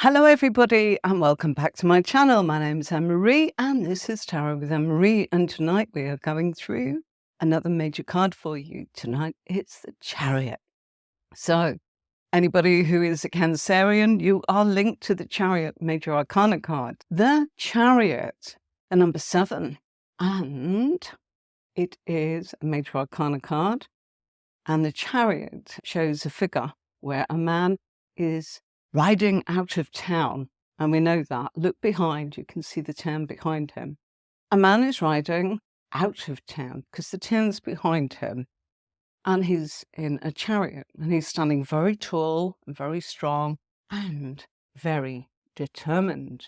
Hello everybody and welcome back to my channel. My name is AnneMarie and this is Tarot with AnneMarie, and tonight we are going through another major card for you. Tonight it's the Chariot. So anybody who is a Cancerian, you are linked to the Chariot Major Arcana card. The Chariot, the number 7, and it is a Major Arcana card, and the Chariot shows a figure where a man is riding out of town, and we know that. Look behind, you can see the town behind him. A man is riding out of town because the town's behind him, and he's in a chariot, and he's standing very tall and very strong and very determined.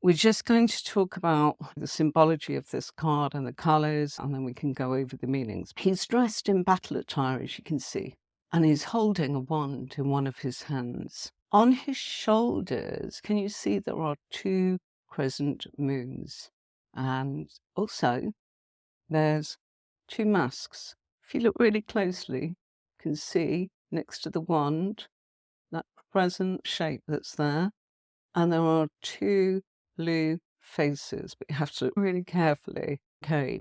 We're just going to talk about the symbology of this card and the colours, and then we can go over the meanings. He's dressed in battle attire, as you can see, and he's holding a wand in one of his hands. On his shoulders, can you see there are 2 crescent moons? And also, there's 2 masks. If you look really closely, you can see next to the wand, that crescent shape that's there. And there are 2 blue faces, but you have to look really carefully. Okay.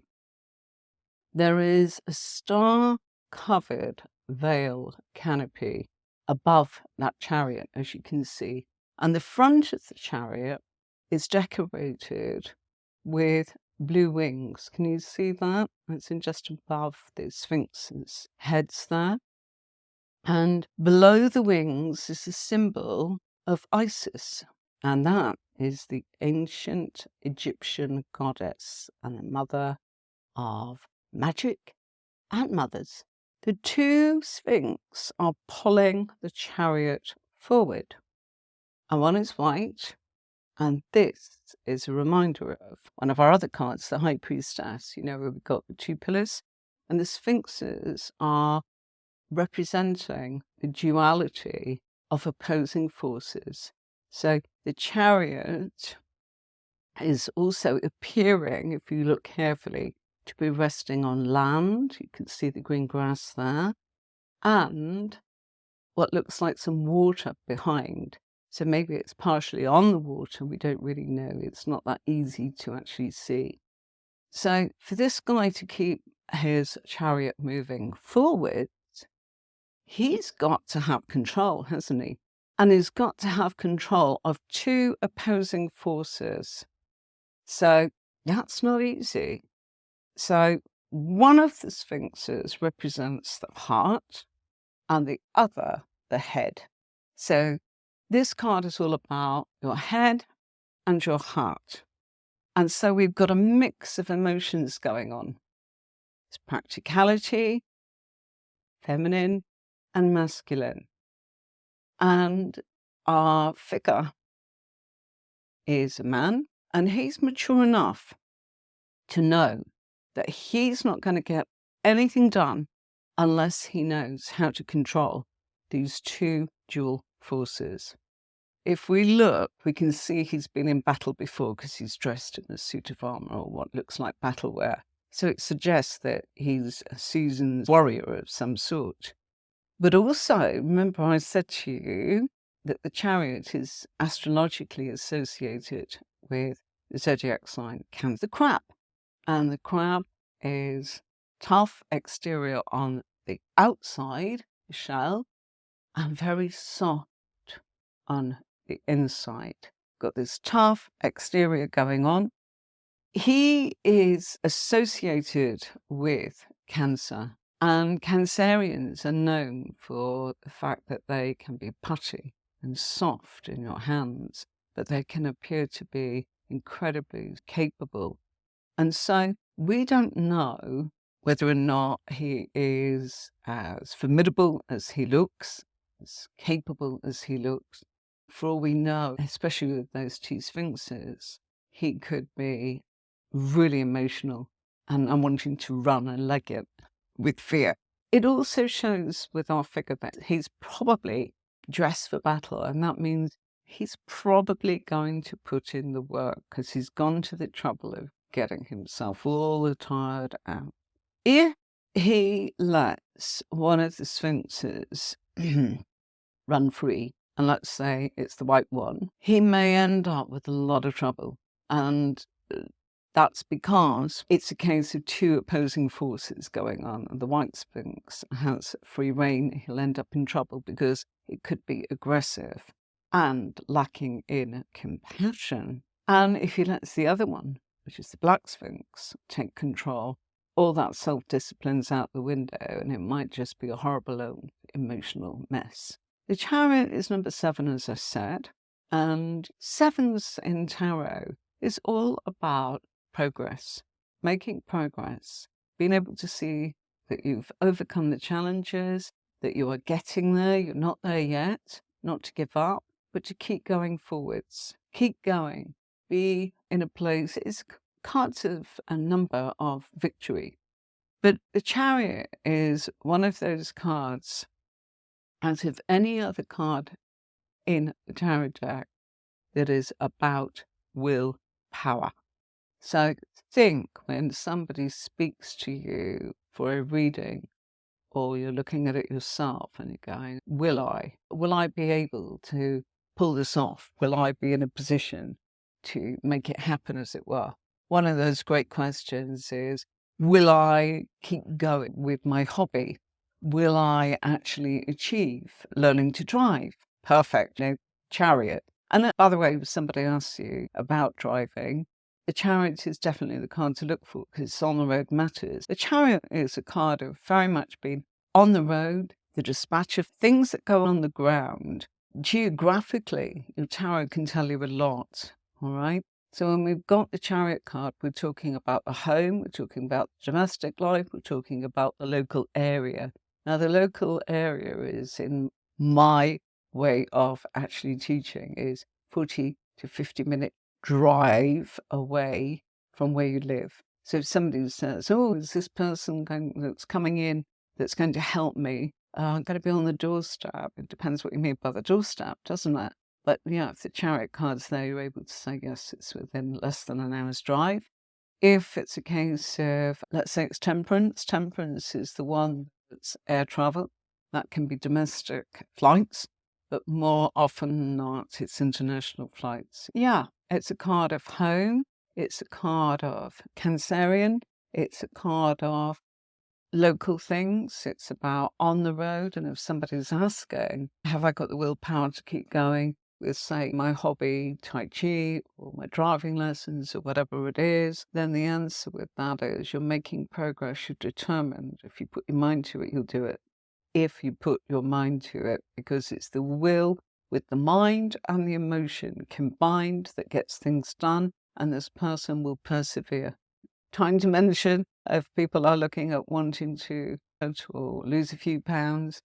There is a star-covered veil canopy above that chariot, as you can see. And the front of the chariot is decorated with blue wings. Can you see that? It's in just above the Sphinx's heads there. And below the wings is a symbol of Isis. And that is the ancient Egyptian goddess and the mother of magic and mothers. The 2 Sphinx are pulling the chariot forward, and one is white, and this is a reminder of one of our other cards, the High Priestess, where we've got the 2 pillars, and the Sphinxes are representing the duality of opposing forces. So the chariot is also appearing, if you look carefully, to be resting on land. You can see the green grass there, and what looks like some water behind. So maybe it's partially on the water, we don't really know. It's not that easy to actually see. So for this guy to keep his chariot moving forward, he's got to have control, hasn't he? And he's got to have control of 2 opposing forces. So that's not easy. So one of the Sphinxes represents the heart and the other the head. So this card is all about your head and your heart. And so we've got a mix of emotions going on. It's practicality, feminine, and masculine. And our figure is a man, and he's mature enough to know that he's not going to get anything done unless he knows how to control these 2 dual forces. If we look, we can see he's been in battle before because he's dressed in a suit of armor or what looks like battle wear. So it suggests that he's a seasoned warrior of some sort. But also, remember I said to you that the chariot is astrologically associated with the zodiac sign Cancer, the crab. And the crab is tough exterior on the outside, the shell, and very soft on the inside. Got this tough exterior going on. He is associated with Cancer. And Cancerians are known for the fact that they can be putty and soft in your hands, but they can appear to be incredibly capable. And so we don't know whether or not he is as formidable as he looks, as capable as he looks. For all we know, especially with those 2 Sphinxes, he could be really emotional and wanting to run and leg it with fear. It also shows with our figure that he's probably dressed for battle, and that means he's probably going to put in the work because he's gone to the trouble of getting himself all attired out. If he lets one of the Sphinxes run free and let's say it's the white one, he may end up with a lot of trouble. And that's because it's a case of two opposing forces going on. And the white sphinx has free rein. He'll end up in trouble because it could be aggressive and lacking in compassion. And if he lets the other one, which is the black sphinx, take control, all that self-discipline's out the window, and it might just be a horrible old emotional mess. The Chariot is number 7, as I said, and 7s in tarot is all about progress, making progress, being able to see that you've overcome the challenges, that you are getting there, you're not there yet, not to give up, but to keep going forwards, keep going, be in a place. It's cards of a number of victory. But the Chariot is one of those cards, as if any other card in the tarot deck, that is about willpower. So think when somebody speaks to you for a reading, or you're looking at it yourself and you're going, will I be able to pull this off? Will I be in a position to make it happen, as it were? One of those great questions is, will I keep going with my hobby? Will I actually achieve learning to drive? Perfect. Chariot. And by the way, if somebody asks you about driving, the Chariot is definitely the card to look for because it's on the road matters. The Chariot is a card of very much being on the road, the dispatch of things that go on the ground. Geographically, your tarot can tell you a lot, all right? So when we've got the Chariot card, we're talking about the home, we're talking about domestic life, we're talking about the local area. Now, the local area is, in my way of actually teaching, is 40 to 50-minute drive away from where you live. So if somebody says, oh, is this person that's coming in that's going to help me? I'm going to be on the doorstep. It depends what you mean by the doorstep, doesn't it? But yeah, if the Chariot card's there, you're able to say, yes, it's within less than an hour's drive. If it's a case of, let's say it's temperance, temperance is the one that's air travel. That can be domestic flights, but more often than not, it's international flights. Yeah, it's a card of home. It's a card of Cancerian. It's a card of local things. It's about on the road. And if somebody's asking, have I got the willpower to keep going with, say, my hobby, Tai Chi, or my driving lessons, or whatever it is, then the answer with that is you're making progress. You're determined. If you put your mind to it, you'll do it. If you put your mind to it, because it's the will with the mind and the emotion combined that gets things done, and this person will persevere. Time to mention, if people are looking at wanting to or lose a few pounds,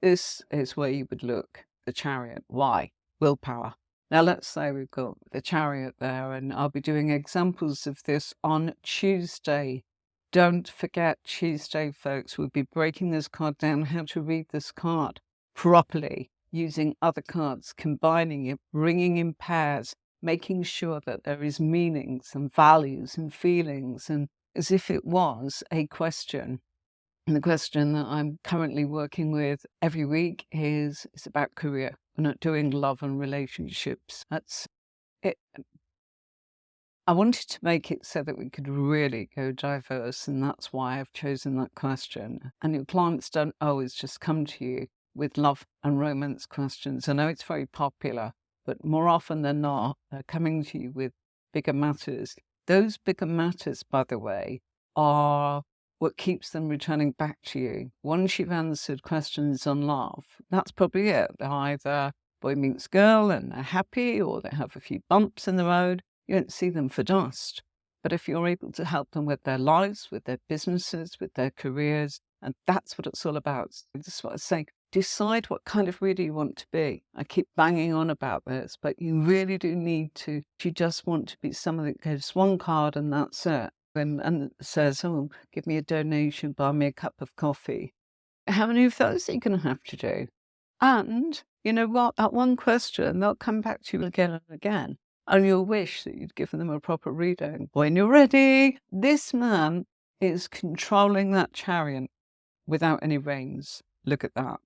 this is where you would look. The Chariot. Why? Willpower. Now let's say we've got the Chariot there, and I'll be doing examples of this on Tuesday. Don't forget Tuesday, folks. We'll be breaking this card down, how to read this card properly, using other cards, combining it, bringing in pairs, making sure that there is meanings and values and feelings, and as if it was a question. And the question that I'm currently working with every week is about career. We're not doing love and relationships. That's it. I wanted to make it so that we could really go diverse, and that's why I've chosen that question. And your clients don't always just come to you with love and romance questions. I know it's very popular, but more often than not, they're coming to you with bigger matters. Those bigger matters, by the way, are what keeps them returning back to you. Once you've answered questions on love, that's probably it. They're either boy meets girl and they're happy, or they have a few bumps in the road. You don't see them for dust. But if you're able to help them with their lives, with their businesses, with their careers, and that's what it's all about. This is what I say. Decide what kind of reader you want to be. I keep banging on about this, but you really do need to. You just want to be someone that gives one card and that's it. And says, oh, give me a donation, buy me a cup of coffee. How many of those are you going to have to do? And you know what? That one question, they'll come back to you again and again. And you'll wish that you'd given them a proper reading. When you're ready, this man is controlling that chariot without any reins. Look at that.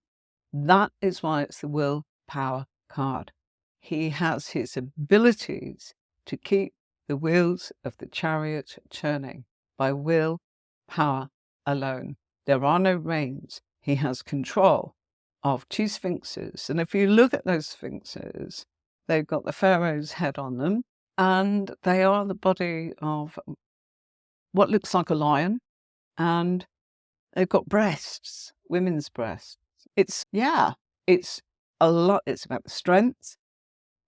That is why it's the willpower card. He has his abilities to keep the wheels of the chariot turning by will, power alone. There are no reins. He has control of 2 sphinxes. And if you look at those sphinxes, they've got the pharaoh's head on them, and they are the body of what looks like a lion, and they've got breasts, women's breasts. It's a lot. It's about the strength,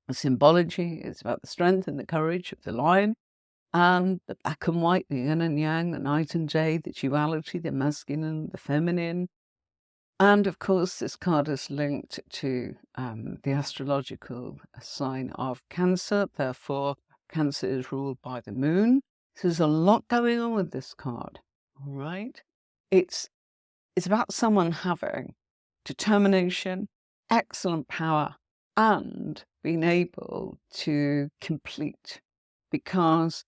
the symbology. It's about the strength and the courage of the lion, and the black and white, the yin and yang, the night and day, the duality, the masculine, the feminine. And of course, this card is linked to the astrological sign of Cancer. Therefore, Cancer is ruled by the moon. So there's a lot going on with this card, all right? It's about someone having determination, excellent power, and being able to complete, because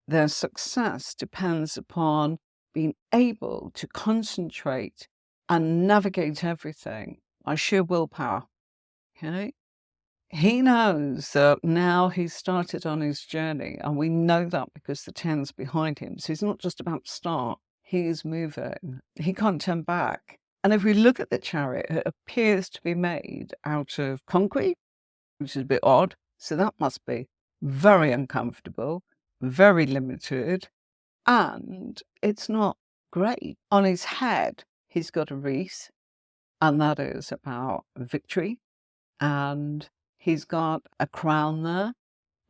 their success depends upon being able to concentrate and navigate everything by sheer willpower. Okay? He knows that now he's started on his journey, and we know that because the 10's behind him. So he's not just about to start, he's moving. He can't turn back. And if we look at the chariot, it appears to be made out of concrete, which is a bit odd. So that must be very uncomfortable, very limited, and it's not great. On his head, he's got a wreath, and that is about victory. And he's got a crown there,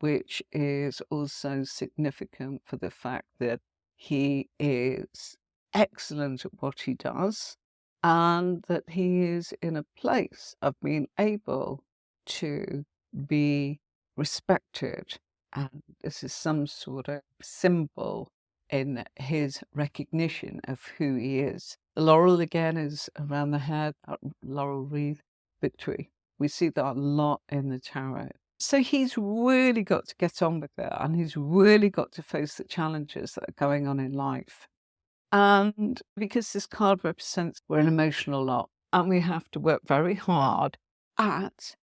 which is also significant for the fact that he is excellent at what he does, and that he is in a place of being able to be respected. And this is some sort of symbol in his recognition of who he is. The laurel again is around the head, laurel wreath, victory. We see that a lot in the Chariot. So he's really got to get on with it, and he's really got to face the challenges that are going on in life. And because this card represents we're an emotional lot, and we have to work very hard at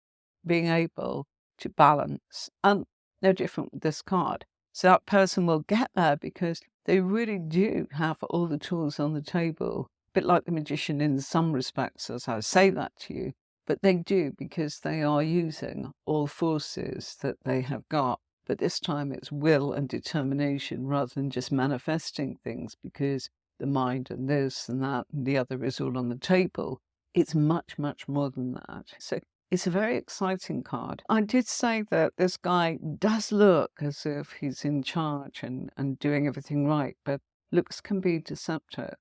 being able to balance. And no different with this card. So that person will get there because they really do have all the tools on the table, a bit like the magician in some respects, as I say that to you. But they do, because they are using all forces that they have got. But this time it's will and determination rather than just manifesting things because the mind and this and that and the other is all on the table. It's much, much more than that. So it's a very exciting card. I did say that this guy does look as if he's in charge and doing everything right, but looks can be deceptive.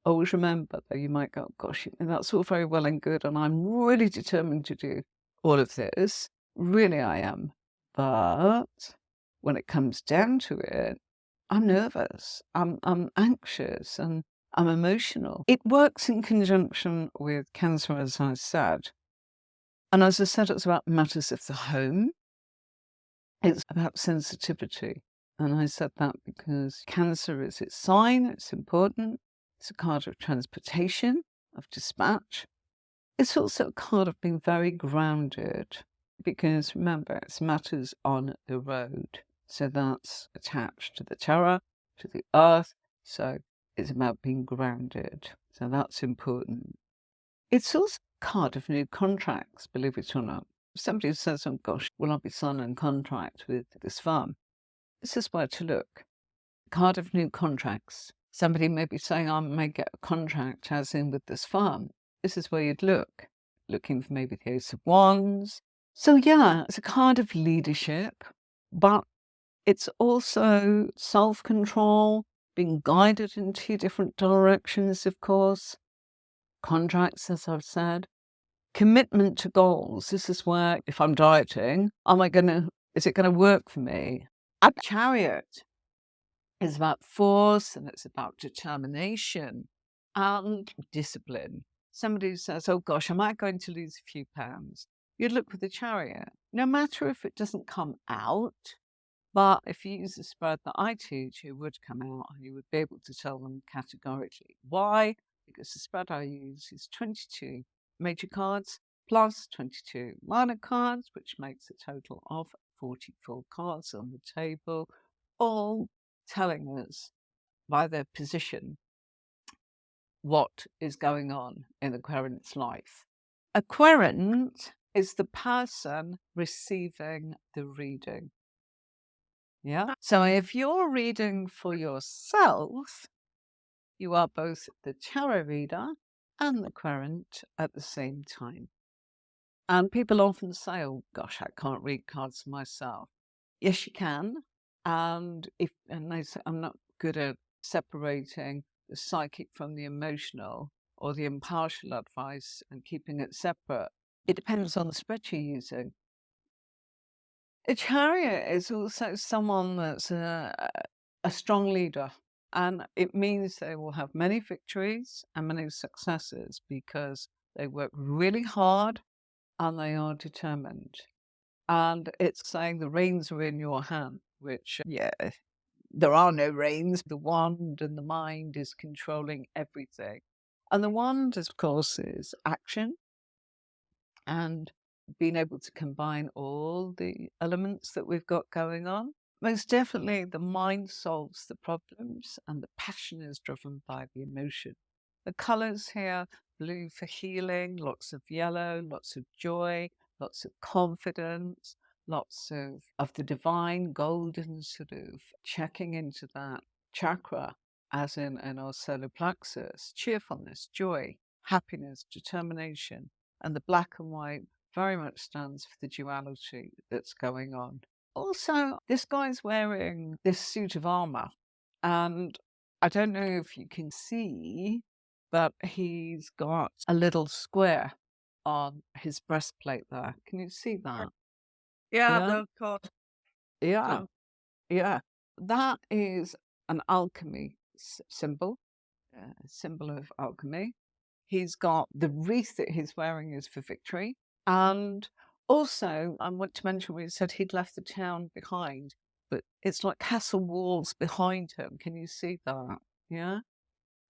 Always remember that you might go, gosh, that's all very well and good, and I'm really determined to do all of this. Really, I am. But when it comes down to it, I'm nervous, I'm anxious, and I'm emotional. It works in conjunction with Cancer, as I said. And as I said, it's about matters of the home. It's about sensitivity. And I said that because Cancer is its sign, it's important. It's a card of transportation, of dispatch. It's also a card of being very grounded, because remember, it's matters on the road. So that's attached to the terra, to the earth. So it's about being grounded. So that's important. It's also a card of new contracts, believe it or not. If somebody says, oh gosh, will I be signing a contract with this firm? This is where to look. Card of new contracts. Somebody may be saying, I may get a contract as in with this firm. This is where you'd look. Looking for maybe the Ace of Wands. So yeah, it's a card of leadership, but it's also self-control, being guided in 2 different directions, of course. Contracts, as I've said. Commitment to goals. This is where, if I'm dieting, is it gonna work for me? A Chariot is about force, and it's about determination and discipline. Somebody who says, oh gosh, am I going to lose a few pounds? You'd look for the Chariot. No matter if it doesn't come out, but if you use the spread that I teach, it would come out, and you would be able to tell them categorically. Why? Because the spread I use is 22 major cards plus 22 minor cards, which makes a total of 44 cards on the table, all telling us by their position what is going on in the querent's life. A querent is the person receiving the reading. Yeah. So if you're reading for yourself, you are both the tarot reader and the querent at the same time. And people often say, oh gosh, I can't read cards for myself. Yes, you can. And they say, I'm not good at separating the psychic from the emotional or the impartial advice and keeping it separate. It depends on the spread you're using. A chariot is also someone that's a strong leader. And it means they will have many victories and many successes because they work really hard and they are determined. And it's saying the reins are in your hand, which, yeah, there are no reins. The wand and the mind is controlling everything. And the wand, of course, is action and being able to combine all the elements that we've got going on. Most definitely, the mind solves the problems and the passion is driven by the emotion. The colours here, blue for healing, lots of yellow, lots of joy, lots of confidence, lots of the divine, golden sort of checking into that chakra, as in our solar plexus, cheerfulness, joy, happiness, determination. And the black and white very much stands for the duality that's going on. Also, this guy's wearing this suit of armor, and I don't know if you can see, but he's got a little square on his breastplate there. Can you see that? Yeah, Yeah, the card. yeah, yeah. That is an alchemy symbol, a symbol of alchemy. He's got the wreath that he's wearing is for victory. And also, I want to mention we said he'd left the town behind, but it's like castle walls behind him. Can you see that? Yeah.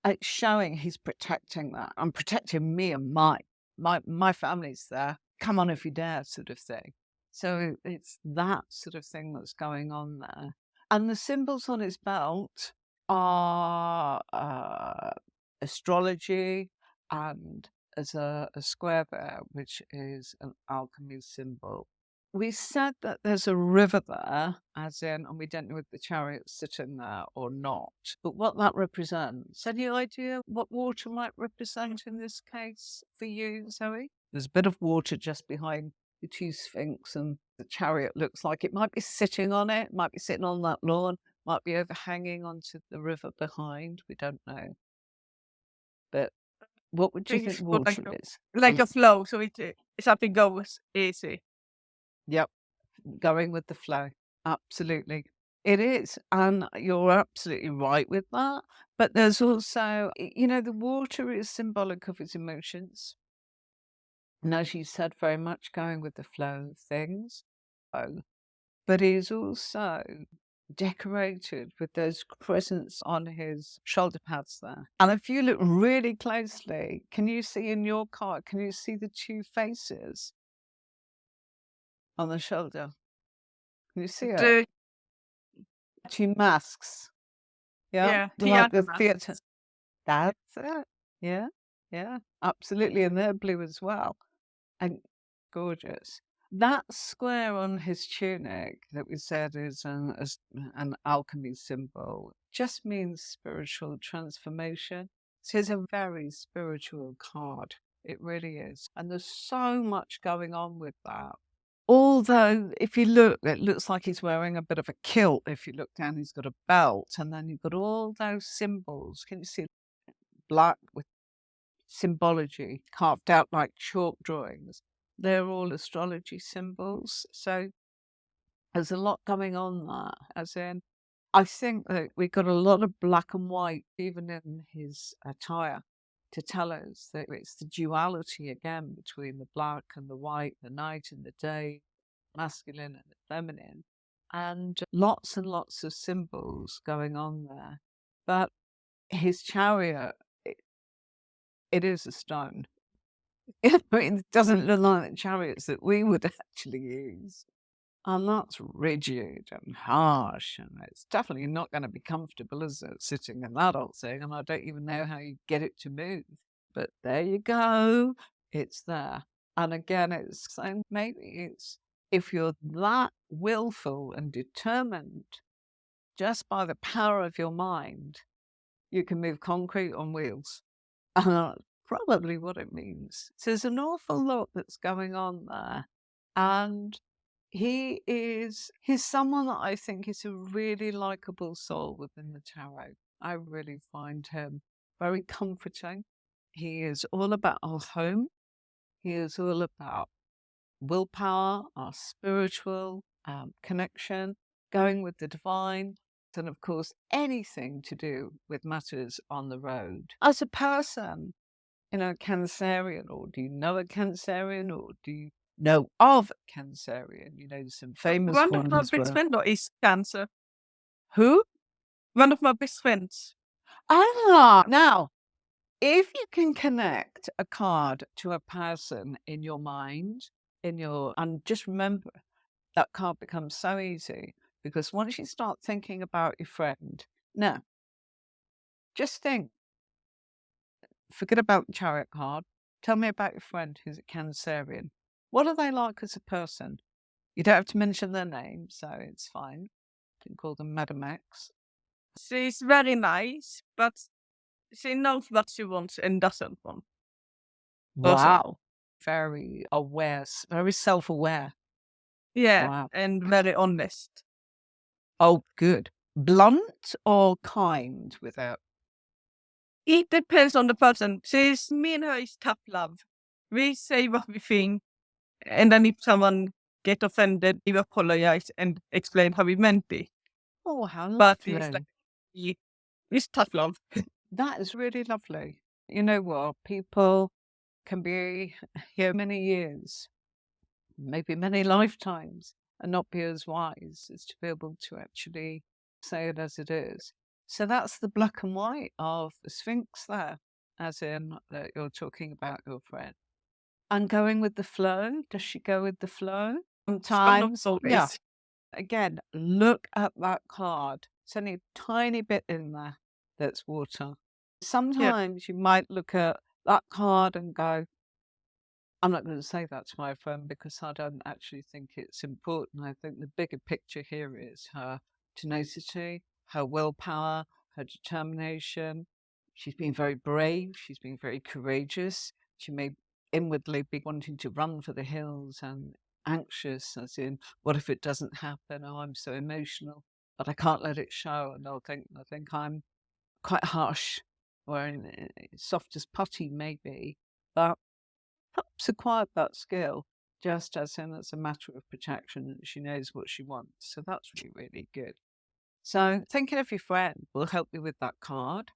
It's showing he's protecting that. I'm protecting me and my family's there. Come on if you dare, sort of thing. So it's that sort of thing that's going on there. And the symbols on his belt are astrology, and as a square there, which is an alchemy symbol. We said that there's a river there, as in, and we don't know if the chariot's sitting there or not, but what that represents. Any idea what water might represent in this case for you, Zoe? There's a bit of water just behind the two sphinx, and the chariot looks like it might be sitting on it, might be sitting on that lawn, might be overhanging onto the river behind. We don't know. But what would you Think think it's more water is? like a flow, so something goes easy. Yep, going with the flow. Absolutely. It is. And you're absolutely right with that. But there's also, the water is symbolic of its emotions. And as you said, very much going with the flow of things. Oh, but he's also decorated with those crescents on his shoulder pads there. And if you look really closely, can you see in your card, can you see the two faces on the shoulder? Can you see it? The Two masks. Yeah. Like theater the mask. theatre. That's it. Yeah. Yeah. Absolutely. And they're blue as well. And gorgeous. That square on his tunic that we said is an alchemy symbol just means spiritual transformation. So it's a very spiritual card. It really is. And there's so much going on with that. Although, if you look, it looks like he's wearing a bit of a kilt. If you look down, he's got a belt, and then you've got all those symbols. Can you see black with symbology carved out like chalk drawings? They're all astrology symbols. So there's a lot going on there. As in, I think that we've got a lot of black and white, even in his attire, to tell us that it's the duality again between the black and the white, the night and the day, masculine and the feminine, and lots of symbols going on there. But his chariot, it is a stone. It doesn't look like the chariots that we would actually use. And that's rigid and harsh, and it's definitely not going to be comfortable, is it, sitting in that old thing? And I don't even know how you get it to move. But there you go, it's there. And again, it's saying maybe it's if you're that willful and determined just by the power of your mind, you can move concrete on wheels. And that's probably what it means. So there's an awful lot that's going on there. And he's someone that I think is a really likable soul within the tarot. I really find him very comforting. He is all about our home. He is all about willpower, our spiritual connection, going with the divine, and of course, anything to do with matters on the road. As a person, Cancerian, or do you know a Cancerian, or do you know of a Cancerian? Some famous One of my ones best were. friends is Cancer. Who? One of my best friends. Now, if you can connect a card to a person in your mind, and just remember, that card becomes so easy because once you start thinking about your friend, now, just think, forget about the Chariot card. Tell me about your friend who's a Cancerian. What are they like as a person? You don't have to mention their name, so it's fine. You can call them Madam X. She's very nice, but she knows what she wants and doesn't want. Wow. Very aware, very self-aware. Yeah, Wow. and very honest. Oh, good. Blunt or kind with it? It depends on the person. Me and her is tough love. We say what we think, and then if someone get offended, we apologize and explain how we meant it. Oh, how But lovely. it's tough love. That is really lovely. You know what? People can be here many years, maybe many lifetimes, and not be as wise as to be able to actually say it as it is. So that's the black and white of the Sphinx there, as in that you're talking about your friend. And going with the flow, does she go with the flow? Sometimes, yeah. Again, look at that card. It's only a tiny bit in there that's water. Sometimes you might look at that card and go, I'm not going to say that to my friend because I don't actually think it's important. I think the bigger picture here is her tenacity, her willpower, her determination. She's been very brave. She's been very courageous. She may inwardly be wanting to run for the hills and anxious, as in, what if it doesn't happen? Oh, I'm so emotional, but I can't let it show. And I think I'm quite harsh or soft as putty, maybe. But perhaps acquired that skill just as a matter of protection. She knows what she wants. So that's really, really good. So thinking of your friend will help you with that card.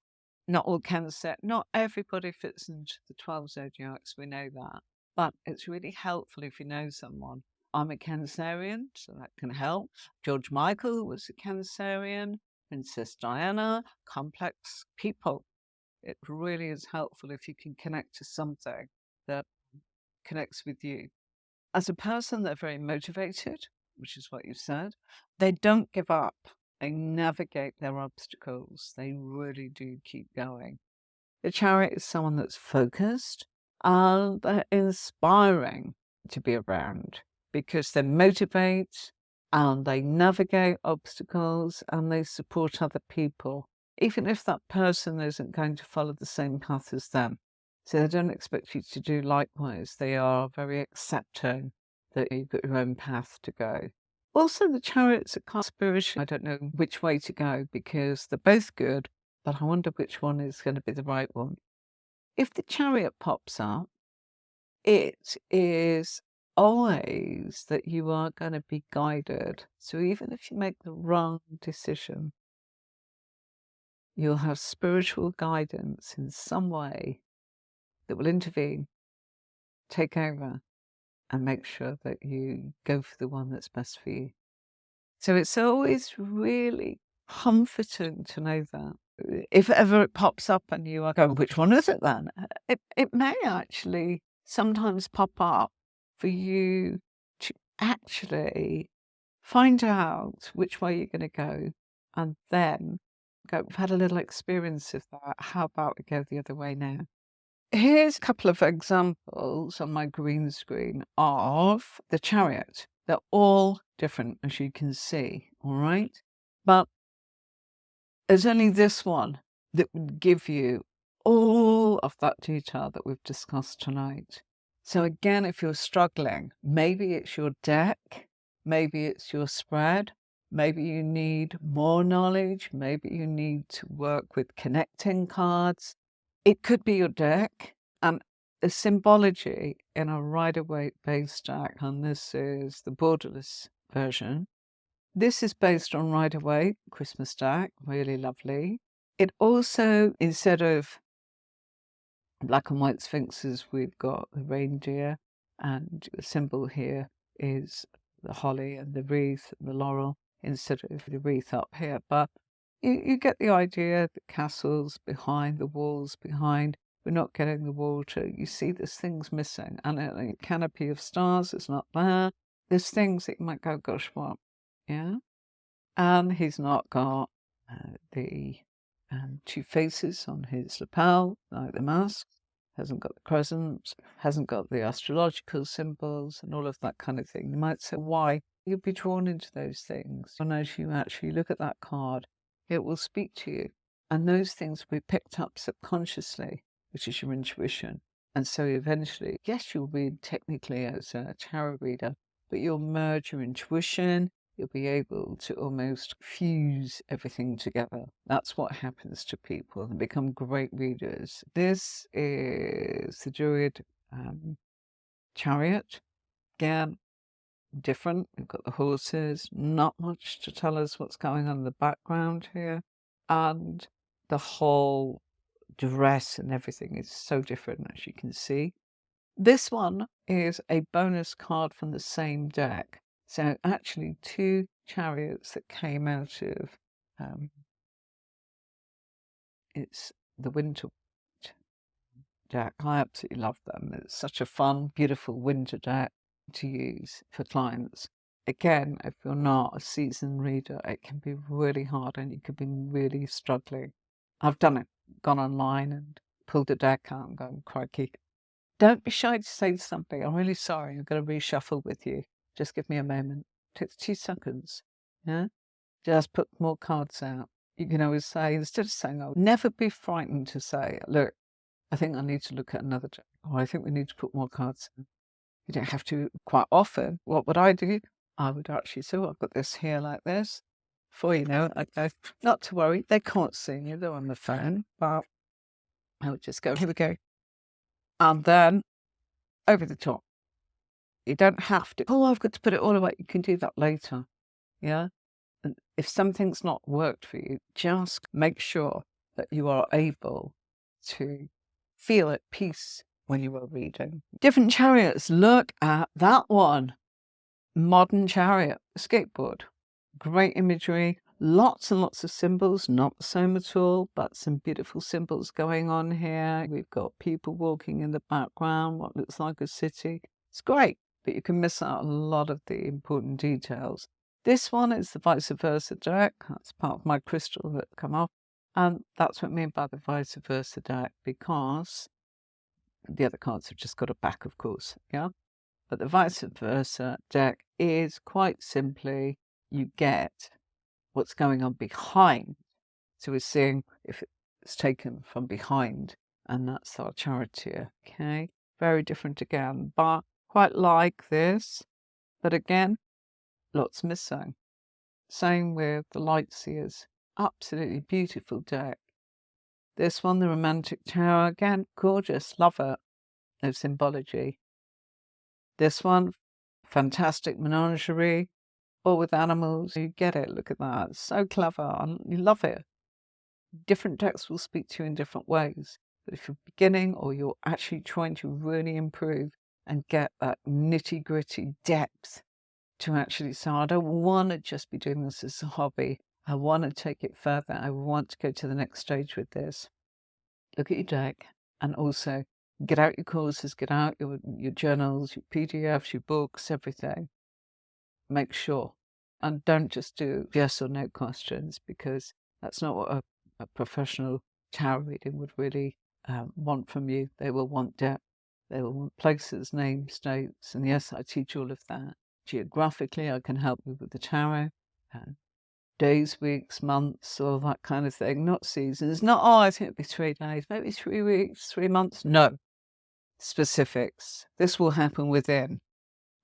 Not all Cancer, not everybody fits into the 12 zodiacs, we know that. But it's really helpful if you know someone. I'm a Cancerian, so that can help. George Michael was a Cancerian. Princess Diana, complex people. It really is helpful if you can connect to something that connects with you. As a person, they're very motivated, which is what you said. They don't give up. They navigate their obstacles. They really do keep going. The Chariot is someone that's focused and they're inspiring to be around because they motivate and they navigate obstacles and they support other people, even if that person isn't going to follow the same path as them. So they don't expect you to do likewise. They are very accepting that you've got your own path to go. Also, the Chariots are kind of spiritual. I don't know which way to go because they're both good, but I wonder which one is going to be the right one. If the Chariot pops up, it is always that you are going to be guided. So even if you make the wrong decision, you'll have spiritual guidance in some way that will intervene, take over, and make sure that you go for the one that's best for you. So it's always really comforting to know that. If ever it pops up and you are going, which one is it then? It may actually sometimes pop up for you to actually find out which way you're going to go and then go, we've had a little experience of that. How about we go the other way now? Here's a couple of examples on my green screen of the Chariot. They're all different, as you can see, all right? But there's only this one that would give you all of that detail that we've discussed tonight. So again, if you're struggling, maybe it's your deck, maybe it's your spread, maybe you need more knowledge, maybe you need to work with connecting cards. It could be your deck, and the symbology in a Rider-Waite-based deck, and this is the borderless version. This is based on Rider-Waite Christmas deck, really lovely. It also, instead of black and white sphinxes, we've got the reindeer, and the symbol here is the holly and the wreath and the laurel instead of the wreath up here. But you get the idea. The castles behind, the walls behind. We're not getting the water. You see this thing's missing, and a canopy of stars is not there. There's things that you might go, gosh, what? Yeah. And he's not got the two faces on his lapel, like the mask, hasn't got the crescent, hasn't got the astrological symbols and all of that kind of thing. You might say, why? You'll be drawn into those things. And as you actually look at that card, it will speak to you. And those things will be picked up subconsciously, which is your intuition. And so eventually, yes, you'll read technically as a tarot reader, but you'll merge your intuition. You'll be able to almost fuse everything together. That's what happens to people. They become great readers. This is the Druid Chariot. Again, different. We've got the horses, not much to tell us what's going on in the background here. And the whole dress and everything is so different, as you can see. This one is a bonus card from the same deck. So actually 2 chariots that came out of it's the winter deck. I absolutely love them. It's such a fun, beautiful winter deck to use for clients. Again, if you're not a seasoned reader, it can be really hard and you could be really struggling. I've done it, gone online and pulled a deck out and gone, crikey. Don't be shy to say something. I'm really sorry. I'm going to reshuffle with you. Just give me a moment. Takes 2 seconds. Yeah? Just put more cards out. You can always say, instead of saying, oh, never be frightened to say, look, I think I need to look at another deck, or I think we need to put more cards in. You don't have to quite often. What would I do? I would actually say, oh, I've got this here like this. Before you know it, I'd go, not to worry. They can't see you. They're on the phone. But I would just go, here we go. And then over the top. You don't have to, oh, I've got to put it all away. You can do that later. Yeah. And if something's not worked for you, just make sure that you are able to feel at peace when you are reading. Different chariots. Look at that one. Modern chariot, skateboard. Great imagery. Lots and lots of symbols, not the same at all, but some beautiful symbols going on here. We've got people walking in the background, what looks like a city. It's great, but you can miss out a lot of the important details. This one is the vice versa deck. That's part of my crystal that come off. And that's what I mean by the vice versa deck, because the other cards have just got a back, of course, yeah? But the vice versa deck is quite simply, you get what's going on behind. So we're seeing if it's taken from behind, and that's our charioteer, okay? Very different again, but quite like this. But again, lots missing. Same with the light seers. Absolutely beautiful deck. This one, the romantic tower, again, gorgeous, love it. No symbology. This one, fantastic menagerie, all with animals. You get it, look at that. It's so clever, you love it. Different decks will speak to you in different ways. But if you're beginning or you're actually trying to really improve and get that nitty gritty depth to actually say, I don't want to just be doing this as a hobby. I want to take it further. I want to go to the next stage with this. Look at your deck and also Get out your courses, get out your journals, your PDFs, your books, everything. Make sure. And don't just do yes or no questions, because that's not what a professional tarot reading would really want from you. They will want depth. They will want places, names, dates. And yes, I teach all of that. Geographically, I can help you with the tarot. Days, weeks, months, all that kind of thing. Not seasons. Not, oh, I think it'd be 3 days, maybe 3 weeks, 3 months. No. Specifics. This will happen within.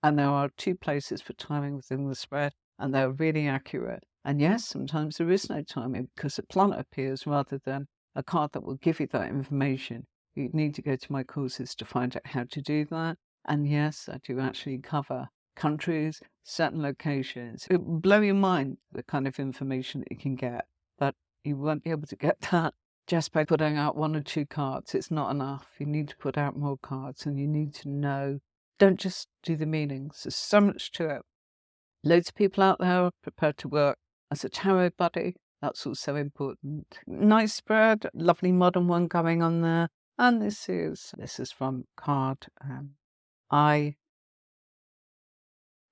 And there are 2 places for timing within the spread, and they're really accurate. And yes, sometimes there is no timing because a planet appears rather than a card that will give you that information. You need to go to my courses to find out how to do that. And yes, I do actually cover countries, certain locations. It will blow your mind, the kind of information that you can get, but you won't be able to get that just by putting out 1 or 2 cards. It's not enough. You need to put out more cards, and you need to know. Don't just do the meanings. There's so much to it. Loads of people out there are prepared to work as a tarot buddy. That's also important. Nice spread, lovely modern one going on there. And this is from card. I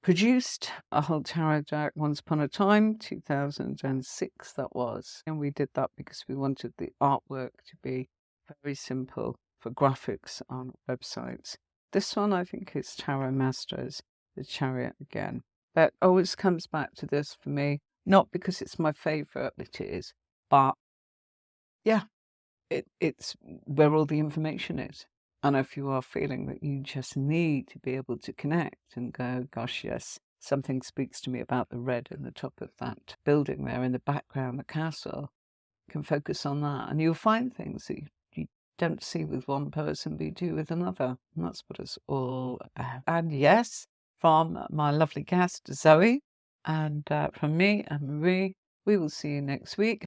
produced a whole tarot deck once upon a time, 2006 that was. And we did that because we wanted the artwork to be very simple for graphics on websites. This one, I think, is Tarot Masters, the Chariot again. That always comes back to this for me, not because it's my favourite, it is, but yeah, it's where all the information is. And if you are feeling that you just need to be able to connect and go, gosh, yes, something speaks to me about the red in the top of that building there in the background, the castle, you can focus on that. And you'll find things that you don't see with one person, but you do with another. And that's what it's all about. And yes, from my lovely guest, Zoe, and from me, AnneMarie, we will see you next week.